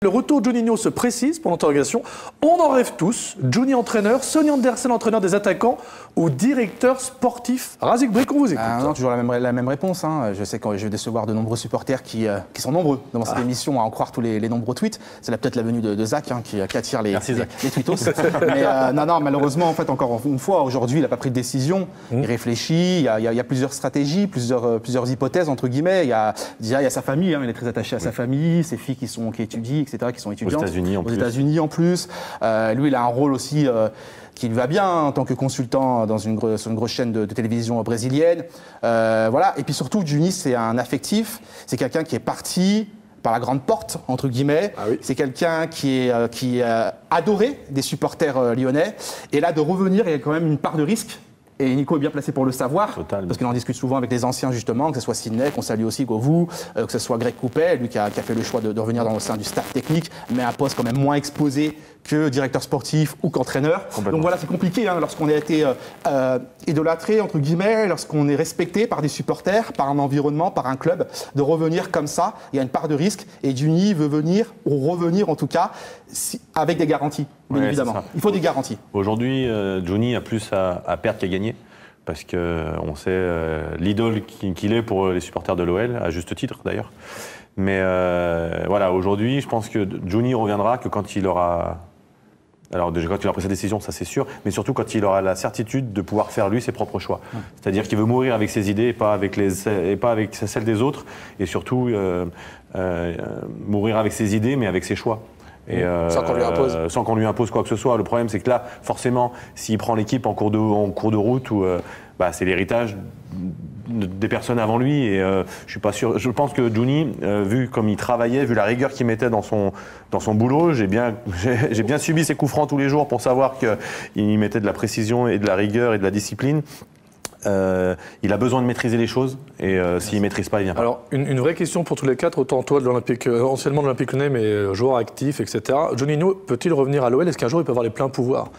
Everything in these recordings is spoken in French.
Le retour de Juninho se précise pour l'interrogation. On en rêve tous. Juni entraîneur, Sonny Andersen entraîneur des attaquants ou directeur sportif. Razik Brick, on vous écoute. Non, toujours la même réponse. Hein. Je sais que je vais décevoir de nombreux supporters qui sont nombreux dans cette émission à en croire tous les nombreux tweets. C'est peut-être la venue de Zach qui attire les tweetos. Mais non, malheureusement, en fait, encore une fois, aujourd'hui, il n'a pas pris de décision. Il réfléchit. Il y a plusieurs stratégies, plusieurs hypothèses entre guillemets. Il y a sa famille. Hein. Il est très attaché à sa famille, ses filles qui étudient, etc., qui sont étudiantes. Aux États-Unis en plus. Lui, il a un rôle aussi qui lui va bien en tant que consultant sur une grosse chaîne de télévision brésilienne. Voilà. Et puis surtout, Juni, c'est un affectif. C'est quelqu'un qui est parti par la grande porte, entre guillemets. Ah oui. C'est quelqu'un qui est adoré des supporters lyonnais. Et là, de revenir, il y a quand même une part de risque. Et Nico est bien placé pour le savoir, parce qu'il en discute souvent avec les anciens justement, que ce soit Sidney, qu'on salue aussi, Govou, que ce soit Greg Coupet, lui qui a fait le choix de revenir au sein du staff technique, mais à un poste quand même moins exposé que directeur sportif ou qu'entraîneur. Donc voilà, c'est compliqué hein, lorsqu'on a été idolâtré, entre guillemets, lorsqu'on est respecté par des supporters, par un environnement, par un club, de revenir comme ça, il y a une part de risque, et Juni veut venir, ou revenir en tout cas, avec des garanties, bien évidemment. Il faut des garanties. Aujourd'hui, Juni a plus à perdre qu'à gagner. Parce qu'on sait l'idole qu'il est pour les supporters de l'OL, à juste titre d'ailleurs. Mais voilà, aujourd'hui, je pense que Juni reviendra que quand il aura... Alors déjà quand il aura pris sa décision, ça c'est sûr, mais surtout quand il aura la certitude de pouvoir faire lui ses propres choix. C'est-à-dire qu'il veut mourir avec ses idées et pas avec celles des autres, et surtout mourir avec ses idées mais avec ses choix. Et sans qu'on lui impose quoi que ce soit. Le problème, c'est que là, forcément, s'il prend l'équipe en cours de route, c'est l'héritage des personnes avant lui. Et je suis pas sûr. Je pense que Juni, vu comme il travaillait, vu la rigueur qu'il mettait dans son boulot, j'ai bien subi ses coups francs tous les jours pour savoir qu'il mettait de la précision et de la rigueur et de la discipline. Il a besoin de maîtriser les choses et s'il ne maîtrise pas, il vient pas. Alors, une vraie question pour tous les quatre, autant toi de l'Olympique, anciennement de l'Olympique Lyonnais, mais joueur actif, etc. Juninho peut-il revenir à l'OL? Est-ce qu'un jour il peut avoir les pleins pouvoirs?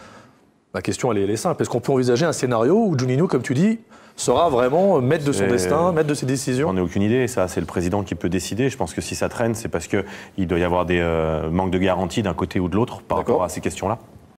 La question, elle est simple. Est-ce qu'on peut envisager un scénario où Juninho, comme tu dis, sera vraiment maître de son destin, maître de ses décisions? J'en ai aucune idée. Ça, c'est le président qui peut décider. Je pense que si ça traîne, c'est parce qu'il doit y avoir des manques de garantie d'un côté ou de l'autre par rapport à ces questions-là.